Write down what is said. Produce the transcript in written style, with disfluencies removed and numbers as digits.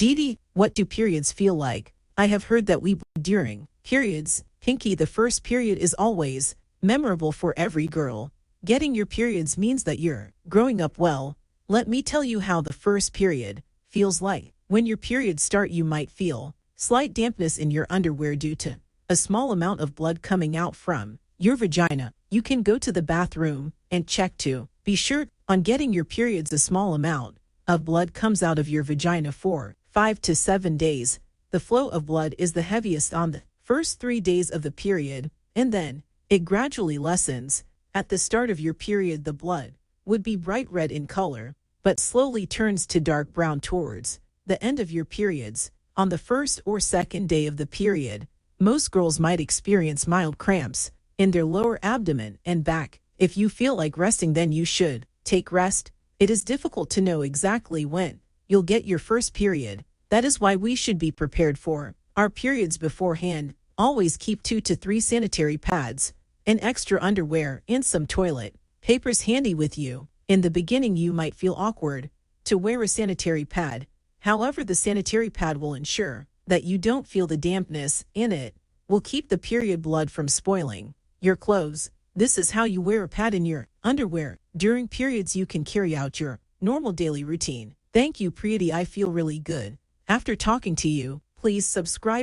Dee, what do periods feel like? I have heard that we bleed during periods. Pinky, the first period is always memorable for every girl. Getting your periods means that you're growing up well. Let me tell you how the first period feels like. When your periods start, you might feel slight dampness in your underwear due to a small amount of blood coming out from your vagina. You can go to the bathroom and check to be sure. On getting your periods, a small amount of blood comes out of your vagina for 5 to 7 days. The flow of blood is the heaviest on the first 3 days of the period, and then it gradually lessens. At the start of your period, the blood would be bright red in color, but slowly turns to dark brown towards the end of your periods. On the first or second day of the period, most girls might experience mild cramps in their lower abdomen and back. If you feel like resting, then you should take rest. It is difficult to know exactly when you'll get your first period. That is why we should be prepared for our periods beforehand. Always keep 2 to 3 sanitary pads, an extra underwear, and some toilet papers handy with you. In the beginning, you might feel awkward to wear a sanitary pad. However, the sanitary pad will ensure that you don't feel the dampness in it, will keep the period blood from spoiling your clothes. This is how you wear a pad in your underwear. During periods, you can carry out your normal daily routine. Thank you, Priyati. I feel really good after talking to you. Please subscribe.